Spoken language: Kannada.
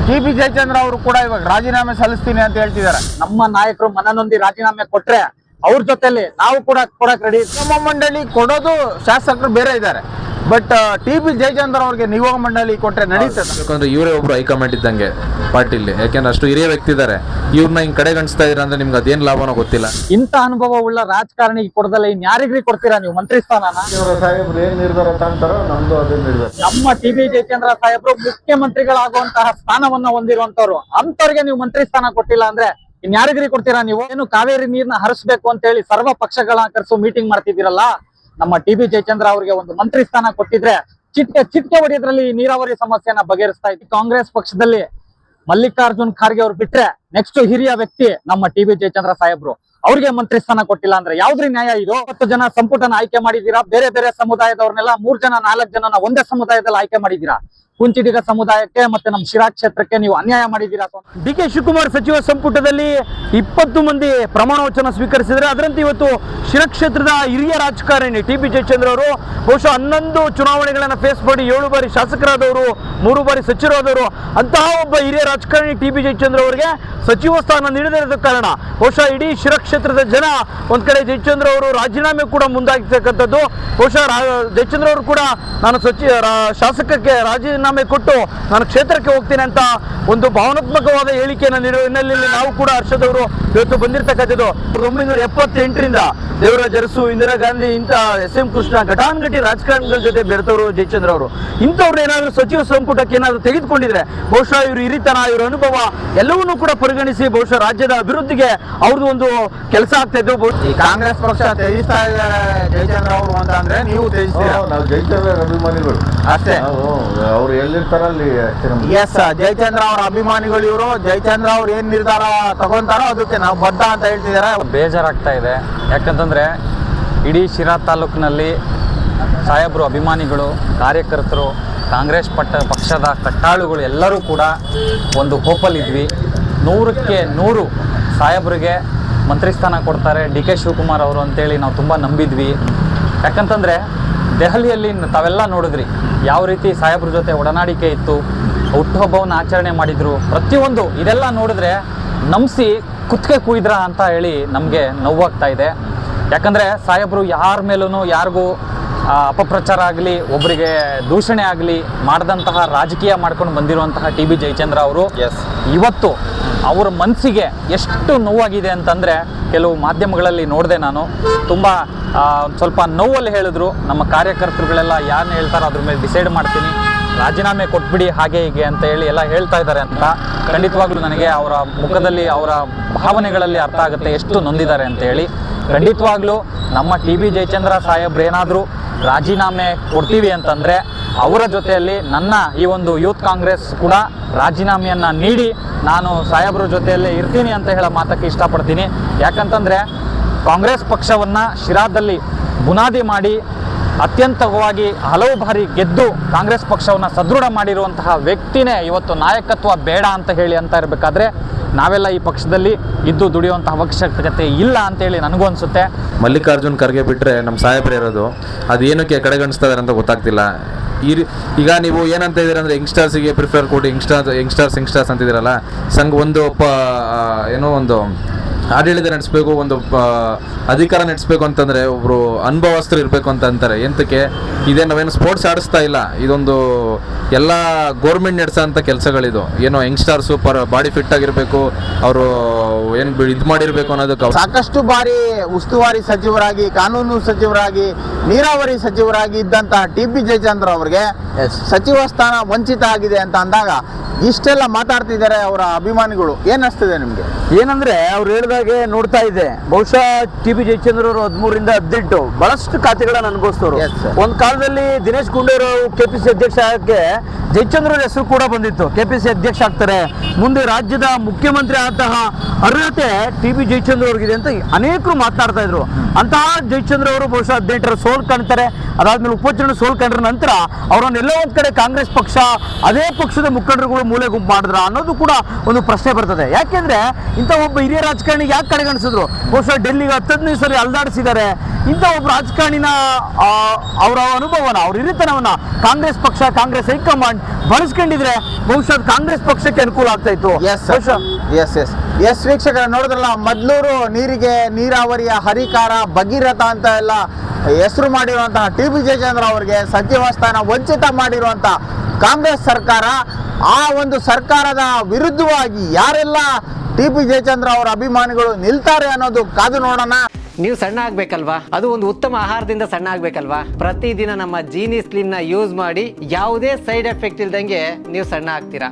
ಟಿ.ಬಿ. ಜಯಚಂದ್ರ ಅವರು ಕೂಡ ಇವಾಗ ರಾಜೀನಾಮೆ ಸಲ್ಲಿಸ್ತೀನಿ ಅಂತ ಹೇಳ್ತಿದ್ದಾರೆ. ನಮ್ಮ ನಾಯಕರು ಮನನೊಂದಿ ರಾಜೀನಾಮೆ ಕೊಟ್ರೆ ಅವ್ರ ಜೊತೆಲಿ ನಾವು ಕೂಡ ಕೊಡಕ್ ರೆಡಿ. ನಿಗಮ ಮಂಡಳಿ ಕೊಡೋದು ಶಾಸಕರು ಬೇರೆ ಇದ್ದಾರೆ, ಬಟ್ ಟಿ.ಬಿ. ಜಯಚಂದ್ರ ಅವ್ರಿಗೆ ನಿಗಮ ಮಂಡಳಿ ಕೊಟ್ರೆ ನಡೀತದೆ. ಯಾಕಂದ್ರೆ ಇವರೇ ಒಬ್ರು ಹೈಕಮಾಂಡ್ ಇದ್ದಂಗೆ ಪಾರ್ಟಿಲಿ, ಯಾಕೆಂದ್ರೆ ಅಷ್ಟು ಹಿರಿಯ ವ್ಯಕ್ತಿ ಇದ್ದಾರೆ. ಇವ್ರನ್ನ ಹಿಂಗ್ ಕಡೆಗಣಿಸ್ತಾ ಇದೀರ ಅಂದ್ರೆ ನಿಮ್ಗೆ ಅದೇನ್ ಲಾಭನೋ ಗೊತ್ತಿಲ್ಲ. ಇಂತ ಅನುಭವ ಉಳ್ಳ ರಾಜಕಾರಣಿಗೆ ಕೊಡದಲ್ಲ ಇನ್ ಯಾರಿಗ್ರಿ ಕೊಡ್ತೀರಾ ನೀವು ಮಂತ್ರಿ ಸ್ಥಾನನ? ಸಾಹೇಬ್ರು ಏನ್ ನಿರ್ಧಾರ ತಗೊಂತಾರೋ ನಮ್ದು ಅದೇ ನಿರ್ಧಾರ. ನಮ್ಮ ಟಿ.ಬಿ. ಜಯಚಂದ್ರ ಸಾಹೇಬ್ರು ಮುಖ್ಯಮಂತ್ರಿಗಳಾಗುವಂತಹ ಸ್ಥಾನವನ್ನ ಹೊಂದಿರುವಂತವ್ರು, ಅಂತವ್ರಿಗೆ ನೀವು ಮಂತ್ರಿ ಸ್ಥಾನ ಕೊಟ್ಟಿಲ್ಲ ಅಂದ್ರೆ ಇನ್ ಯಾರಿಗ್ರಿ ಕೊಡ್ತೀರಾ ನೀವು? ಏನು ಕಾವೇರಿ ನೀರ್ನ ಹರಿಸ್ಬೇಕು ಅಂತ ಹೇಳಿ ಸರ್ವ ಪಕ್ಷಗಳನ್ನ ಕರೆಸು ಮೀಟಿಂಗ್ ಮಾಡ್ತಿದ್ದೀರಲ್ಲ, ನಮ್ಮ ಟಿ.ಬಿ. ಜಯಚಂದ್ರ ಅವರಿಗೆ ಒಂದು ಮಂತ್ರಿ ಸ್ಥಾನ ಕೊಟ್ಟಿದ್ರೆ ಚಿಟ್ಕೆ ಹೊಡೆಯೋದ್ರಲ್ಲಿ ನೀರಾವರಿ ಸಮಸ್ಯೆನ ಬಗೆಹರಿಸ್ತಾ ಇತ್ತು. ಕಾಂಗ್ರೆಸ್ ಪಕ್ಷದಲ್ಲಿ ಮಲ್ಲಿಕಾರ್ಜುನ್ ಖರ್ಗೆ ಅವ್ರು ಬಿಟ್ರೆ ನೆಕ್ಸ್ಟ್ ಹಿರಿಯ ವ್ಯಕ್ತಿ ನಮ್ಮ ಟಿ.ಬಿ. ಜಯಚಂದ್ರ ಸಾಹೇಬ್ರು. ಅವ್ರಿಗೆ ಮಂತ್ರಿ ಸ್ಥಾನ ಕೊಟ್ಟಿಲ್ಲ ಅಂದ್ರೆ ಯಾವ್ದ್ರಿ ನ್ಯಾಯ ಇದು? 10 ಜನ ಸಂಪುಟನ ಆಯ್ಕೆ ಮಾಡಿದೀರಾ, ಬೇರೆ ಬೇರೆ ಸಮುದಾಯದವ್ರನ್ನೆಲ್ಲ 3 ಜನ 4 ಜನನ ಒಂದೇ ಸಮುದಾಯದಲ್ಲಿ ಆಯ್ಕೆ ಮಾಡಿದೀರಾ. ಕುಂಚಿಟಿಗ ಸಮುದಾಯಕ್ಕೆ ಮತ್ತೆ ನಮ್ಮ ಶಿರಾ ಕ್ಷೇತ್ರಕ್ಕೆ ನೀವು ಅನ್ಯಾಯ ಮಾಡಿದ್ದೀರಾ. ಡಿ.ಕೆ. ಶಿವಕುಮಾರ್ ಸಚಿವ ಸಂಪುಟದಲ್ಲಿ 20 ಮಂದಿ ಪ್ರಮಾಣ ವಚನ ಸ್ವೀಕರಿಸಿದರೆ, ಅದರಂತೆ ಇವತ್ತು ಶಿರಾ ಕ್ಷೇತ್ರದ ಹಿರಿಯ ರಾಜಕಾರಣಿ ಟಿ.ಬಿ. ಜಯಚಂದ್ರ ಅವರು ಬಹುಶಃ 11 ಚುನಾವಣೆಗಳನ್ನು ಫೇಸ್ ಮಾಡಿ 7 ಬಾರಿ ಶಾಸಕರಾದವರು, 3 ಬಾರಿ ಸಚಿವರಾದವರು, ಅಂತಹ ಒಬ್ಬ ಹಿರಿಯ ರಾಜಕಾರಣಿ ಟಿ.ಬಿ. ಜಯಚಂದ್ರ ಅವರಿಗೆ ಸಚಿವ ಸ್ಥಾನ ನೀಡದಿರೋದ ಕಾರಣ ಬಹುಶಃ ಇಡೀ ಶಿರಾ ಕ್ಷೇತ್ರದ ಜನ ಒಂದ್ ಕಡೆ ಜಯಚಂದ್ರ ಅವರು ರಾಜೀನಾಮೆ ಕೂಡ ಮುಂದಾಗಿರ್ತಕ್ಕಂಥದ್ದು. ಬಹುಶಃ ಜಯಚಂದ್ರ ಅವರು ಕೂಡ ನಾನು ಶಾಸಕಕ್ಕೆ ರಾಜೀನಾಮೆ ಕೊಟ್ಟು ನಾನು ಕ್ಷೇತ್ರಕ್ಕೆ ಹೋಗ್ತೀನಿ ಅಂತ ಒಂದು ಭಾವನಾತ್ಮಕವಾದ ಹೇಳಿಕೆಯನ್ನು ನೀಡುವ ಹಿನ್ನೆಲೆಯಲ್ಲಿ ನಾವು ಕೂಡ ಹರ್ಷದವರು ಇವತ್ತು ಬಂದಿರತಕ್ಕಂಥದ್ದು. 1978ರಿಂದ ದೇವರಾಜ ಅರಸು, ಇಂದಿರಾ ಗಾಂಧಿ, ಇಂಥ ಎಸ್.ಎಂ. ಕೃಷ್ಣ ಘಟಾನುಘಟಿ ರಾಜಕಾರಣಿಗಳ ಜೊತೆ ಬೆರೆತವರು ಜಯಚಂದ್ರ ಅವರು. ಇಂಥವ್ರು ಏನಾದ್ರು ಸಚಿವ ಸಂಪುಟಕ್ಕೆ ಏನಾದ್ರು ತೆಗೆದುಕೊಂಡಿದ್ರೆ ಬಹುಶಃ ಇವರು ಹಿರಿತನ, ಇವರ ಅನುಭವ ಎಲ್ಲವನ್ನೂ ಕೂಡ ಪರಿಗಣಿಸಿ ಬಹುಶಃ ರಾಜ್ಯದ ಅಭಿವೃದ್ಧಿಗೆ ಅವ್ರದ್ದು ಒಂದು ಕೆಲಸ ಆಗ್ತಾ ಇದ್ದು. ಈ ಕಾಂಗ್ರೆಸ್ ಪಕ್ಷ ತ್ಯಜಿಸ್ತಾ ಇದ್ದಾರೆ ಜಯಚಂದ್ರ ಅವರು ಅಂತ ಅಂದ್ರೆ ನೀವು ತ್ಯಜಿಸ್ತೀರಾ? ನಾವು ಜಯಚಂದ್ರ ಅಭಿಮಾನಿಗಳು ಅಷ್ಟೇ. ಅವ್ರು ಎಲ್ಲಿರ್ತಾರ ಅಲ್ಲಿ ಅಷ್ಟೇ. ಎಸ್, ಜಯಚಂದ್ರ ಅವರ ಅಭಿಮಾನಿಗಳು ಇವರು. ಜಯಚಂದ್ರ ಅವ್ರು ಏನ್ ನಿರ್ಧಾರ ತಗೊಂತಾರೋ ಅದಕ್ಕೆ ನಾವು ಬದ್ಧ ಅಂತ ಹೇಳ್ತಿದ್ದಾರೆ. ಬೇಜಾರಾಗ್ತಾ ಇದೆ. ಯಾಕಂತಂದ್ರೆ ಇಡೀ ಶಿರಾ ತಾಲೂಕಿನಲ್ಲಿ ಸಾಹೇಬರು ಅಭಿಮಾನಿಗಳು, ಕಾರ್ಯಕರ್ತರು, ಕಾಂಗ್ರೆಸ್ ಪಕ್ಷದ ಕಟ್ಟಾಳುಗಳು ಎಲ್ಲರೂ ಕೂಡ ಒಂದು ಹೋಪಲ್ಲಿದ್ವಿ. 100ಕ್ಕೆ 100 ಸಾಹೇಬರಿಗೆ ಮಂತ್ರಿ ಸ್ಥಾನ ಕೊಡ್ತಾರೆ ಡಿ.ಕೆ. ಶಿವಕುಮಾರ್ ಅವರು ಅಂತೇಳಿ ನಾವು ತುಂಬ ನಂಬಿದ್ವಿ. ಯಾಕಂತಂದರೆ ದೆಹಲಿಯಲ್ಲಿ ತಾವೆಲ್ಲ ನೋಡಿದ್ರಿ ಯಾವ ರೀತಿ ಸಾಹೇಬ್ರ ಜೊತೆ ಒಡನಾಡಿಕೆ ಇತ್ತು, ಹುಟ್ಟುಹಬ್ಬವನ್ನು ಆಚರಣೆ ಮಾಡಿದರು, ಪ್ರತಿಯೊಂದು ಇದೆಲ್ಲ ನೋಡಿದ್ರೆ ನಂಬಿಸಿ ಕುತ್ತಿಗೆ ಕುಯ್ದ್ರ ಅಂತ ಹೇಳಿ ನಮಗೆ ನೋವಾಗ್ತಾ ಇದೆ. ಯಾಕಂದರೆ ಸಾಹೇಬರು ಯಾರ ಮೇಲೂ ಯಾರಿಗೂ ಅಪಪ್ರಚಾರ ಆಗಲಿ, ಒಬ್ಬರಿಗೆ ದೂಷಣೆ ಆಗಲಿ ಮಾಡಿದಂತಹ ರಾಜಕೀಯ ಮಾಡ್ಕೊಂಡು ಬಂದಿರುವಂತಹ ಟಿ.ಬಿ. ಜಯಚಂದ್ರ ಅವರು ಇವತ್ತು ಅವರ ಮನಸ್ಸಿಗೆ ಎಷ್ಟು ನೋವಾಗಿದೆ ಅಂತಂದರೆ ಕೆಲವು ಮಾಧ್ಯಮಗಳಲ್ಲಿ ನೋಡಿದೆ ನಾನು. ತುಂಬ ಸ್ವಲ್ಪ ನೋವಲ್ಲಿ ಹೇಳಿದ್ರು, ನಮ್ಮ ಕಾರ್ಯಕರ್ತರುಗಳೆಲ್ಲ ಯಾರನ್ನ ಹೇಳ್ತಾರೋ ಅದ್ರ ಮೇಲೆ ಡಿಸೈಡ್ ಮಾಡ್ತೀನಿ, ರಾಜೀನಾಮೆ ಕೊಟ್ಬಿಡಿ ಹಾಗೆ ಹೀಗೆ ಅಂತ ಹೇಳಿ ಎಲ್ಲ ಹೇಳ್ತಾ ಇದ್ದಾರೆ ಅಂತ. ಖಂಡಿತವಾಗ್ಲೂ ನನಗೆ ಅವರ ಮುಖದಲ್ಲಿ, ಅವರ ಭಾವನೆಗಳಲ್ಲಿ ಅರ್ಥ ಆಗುತ್ತೆ ಎಷ್ಟು ನೊಂದಿದ್ದಾರೆ ಅಂತ ಹೇಳಿ. ಖಂಡಿತವಾಗ್ಲೂ ನಮ್ಮ ಟಿ.ಬಿ. ಜಯಚಂದ್ರ ಸಾಹೇಬ್ರು ಏನಾದರೂ ರಾಜೀನಾಮೆ ಕೊಡ್ತೀವಿ ಅಂತಂದರೆ ಅವರ ಜೊತೆಯಲ್ಲಿ ನನ್ನ ಈ ಒಂದು ಯೂತ್ ಕಾಂಗ್ರೆಸ್ ಕೂಡ ರಾಜೀನಾಮೆಯನ್ನು ನೀಡಿ ನಾನು ಸಾಹೇಬ್ರ ಜೊತೆಯಲ್ಲೇ ಇರ್ತೀನಿ ಅಂತ ಹೇಳೋ ಮಾತಕ್ಕೆ ಇಷ್ಟಪಡ್ತೀನಿ. ಯಾಕಂತಂದರೆ ಕಾಂಗ್ರೆಸ್ ಪಕ್ಷವನ್ನು ಶಿರಾದಲ್ಲಿ ಬುನಾದಿ ಮಾಡಿ ಅತ್ಯಂತವಾಗಿ ಹಲವು ಬಾರಿ ಗೆದ್ದು ಕಾಂಗ್ರೆಸ್ ಪಕ್ಷವನ್ನು ಸದೃಢ ಮಾಡಿರುವಂತಹ ವ್ಯಕ್ತಿನೇ ಇವತ್ತು ನಾಯಕತ್ವ ಬೇಡ ಅಂತ ಹೇಳಿ ಅಂತ ಇರಬೇಕಾದ್ರೆ ನಾವೆಲ್ಲ ಈ ಪಕ್ಷದಲ್ಲಿ ಇದ್ದು ದುಡಿಯುವಂಥ ಅವಶ್ಯಕತೆ ಇಲ್ಲ ಅಂತೇಳಿ ನನಗೂ ಅನಿಸುತ್ತೆ. ಮಲ್ಲಿಕಾರ್ಜುನ್ ಖರ್ಗೆ ಬಿಟ್ಟರೆ ನಮ್ಮ ಸಾಹೇಬ್ರು ಇರೋದು ಅದು ಏನಕ್ಕೆ ಕಡೆಗಣಿಸ್ತಾ ಇದ್ದಾರೆ ಅಂತ ಗೊತ್ತಾಗ್ತಿಲ್ಲ. ಈಗ ನೀವು ಏನಂತ ಇದ್ದೀರ ಅಂದರೆ ಯಂಗ್ಸ್ಟರ್ಸಿಗೆ ಪ್ರಿಫರ್ ಕೊಟ್ಟು ಯಂಗ್ಸ್ಟರ್ಸ್ ಅಂತಿದ್ದೀರಲ್ಲ, ಸಂಘ ಒಂದು ಏನೋ ಒಂದು ಆಡಳಿತ ನಡೆಸಬೇಕು, ಒಂದು ಅಧಿಕಾರ ನಡೆಸಬೇಕು ಅಂತಂದರೆ ಒಬ್ಬರು ಅನುಭವಸ್ಥರು ಇರಬೇಕು ಅಂತ ಅಂತಾರೆ. ಎಂತಕ್ಕೆ ಇದೇ ನಾವೇನು ಸ್ಪೋರ್ಟ್ಸ್ ಆಡಿಸ್ತಾ ಇಲ್ಲ, ಇದೊಂದು ಎಲ್ಲ ಗೋರ್ಮೆಂಟ್ ನಡೆಸೋಂಥ ಕೆಲಸಗಳಿದು. ಏನೋ ಯಂಗ್ಸ್ಟರ್ಸು ಬಾಡಿ ಫಿಟ್ ಆಗಿರಬೇಕು, ಅವರು ಏನು ಇದು ಮಾಡಿರಬೇಕು ಅನ್ನೋದಕ್ಕೆ ಸಾಕಷ್ಟು ಬಾರಿ ಉಸ್ತುವಾರಿ ಸಚಿವರಾಗಿ, ಕಾನೂನು ಸಚಿವರಾಗಿ, ನೀರಾವರಿ ಸಚಿವರಾಗಿ ಇದ್ದಂತಹ ಟಿ.ಬಿ. ಜಯಚಂದ್ರ ಅವರಿಗೆ ಸಚಿವ ಸ್ಥಾನ ವಂಚಿತ ಆಗಿದೆ ಅಂತ ಅಂದಾಗ ಇಷ್ಟೆಲ್ಲ ಮಾತಾಡ್ತಿದ್ದಾರೆ ಅವರ ಅಭಿಮಾನಿಗಳು. ಏನ್ ಅನಿಸ್ತಿದೆ ನಿಮ್ಗೆ? ಏನಂದ್ರೆ ಅವ್ರು ಹೇಳಿದಾಗೆ ನೋಡ್ತಾ ಇದೆ, ಬಹುಶಃ ಟಿ.ಬಿ. ಜಯಚಂದ್ರ ಅವರು 13ರಿಂದ 18 ಬಹಳಷ್ಟು ಖಾತೆಗಳನ್ನ ಅನುಭವಿಸ್ತವ್ರು. ಒಂದ್ ಕಾಲದಲ್ಲಿ ದಿನೇಶ್ ಗುಂಡೂರಾವ್ ಕೆಪಿಸಿ ಅಧ್ಯಕ್ಷ ಆಗಕ್ಕೆ ಜಯಚಂದ್ರ ಅವ್ರ ಹೆಸರು ಕೂಡ ಬಂದಿತ್ತು, ಕೆಪಿಸಿ ಅಧ್ಯಕ್ಷ ಆಗ್ತಾರೆ, ಮುಂದೆ ರಾಜ್ಯದ ಮುಖ್ಯಮಂತ್ರಿ ಆದಂತಹ ಅರ್ಹತೆ ಟಿ.ಬಿ. ಜಯಚಂದ್ರ ಅವ್ರಿಗಿದೆ ಅಂತ ಅನೇಕರು ಮಾತನಾಡ್ತಾ ಇದ್ರು. ಅಂತಹ ಜಯಚಂದ್ರ ಅವರು ಬಹುಶಃ 18ರ ಸೋಲ್ ಕಾಣ್ತಾರೆ. ಅದಾದ್ಮೇಲೆ ಉಪಚುನಾವಣೆ ಸೋಲ್ ಕಂಡ್ರ ನಂತರ ಅವರನ್ನೆಲ್ಲ ಒಂದ್ ಕಡೆ ಕಾಂಗ್ರೆಸ್ ಪಕ್ಷ ಅದೇ ಪಕ್ಷದ ಮುಖಂಡರುಗಳು ಮೂಲೆ ಗುಂಪು ಮಾಡಿದ್ರ ಅನ್ನೋದು ಕೂಡ ಒಂದು ಪ್ರಶ್ನೆ ಬರ್ತದೆ. ಯಾಕೆಂದ್ರೆ ಇಂಥ ಒಬ್ಬ ಹಿರಿಯ ರಾಜಕಾರಣಿಗೆ ಯಾಕೆ ಕಡೆಗಣಿಸಿದ್ರು? ಬಹುಶಃ ಡೆಲ್ಲಿಗೆ 10 ಸರಿ ಅಲ್ದಾಡಿಸಿದ್ದಾರೆ. ಇಂಥ ಒಬ್ಬ ರಾಜಕಾರಣಿನ ಅವರ ಅನುಭವನ, ಅವ್ರ ಹಿರಿತನವನ್ನ ಕಾಂಗ್ರೆಸ್ ಪಕ್ಷ, ಕಾಂಗ್ರೆಸ್ ಹೈಕಮಾಂಡ್ ಬಳಸ್ಕೊಂಡಿದ್ರೆ ಬಹುಶಃ ಅದು ಕಾಂಗ್ರೆಸ್ ಪಕ್ಷಕ್ಕೆ ಅನುಕೂಲ ಆಗ್ತಾ ಇತ್ತು. ಎಸ್ ವೀಕ್ಷಕರ ನೋಡಿದ್ರಲ್ಲ, ಮದ್ಲೂರು ನೀರಿಗೆ ನೀರಾವರಿಯ ಹರಿಕಾರ ಭಗೀರಥ ಅಂತ ಎಲ್ಲ ಹೆಸರು ಮಾಡಿರುವಂತಹ TB ಜಯಚಂದ್ರ ಅವರಿಗೆ ಸಚಿವ ಸ್ಥಾನ ವಂಚಿತ ಮಾಡಿರುವಂತ ಕಾಂಗ್ರೆಸ್ ಸರ್ಕಾರ, ಆ ಒಂದು ಸರ್ಕಾರದ ವಿರುದ್ಧವಾಗಿ ಯಾರೆಲ್ಲ TB ಜಯಚಂದ್ರ ಅವರ ಅಭಿಮಾನಿಗಳು ನಿಲ್ತಾರೆ ಅನ್ನೋದು ಕಾದು ನೋಡೋಣ. ನೀವು ಸಣ್ಣ ಆಗ್ಬೇಕಲ್ವಾ? ಅದು ಒಂದು ಉತ್ತಮ ಆಹಾರದಿಂದ ಸಣ್ಣ ಆಗ್ಬೇಕಲ್ವಾ? ಪ್ರತಿದಿನ ನಮ್ಮ ಜೀನಿ ಸ್ಲಿಮ್ ನ ಯೂಸ್ ಮಾಡಿ ಯಾವುದೇ ಸೈಡ್ ಎಫೆಕ್ಟ್ ಇಲ್ದಂಗೆ ನೀವು ಸಣ್ಣ ಆಗ್ತೀರಾ.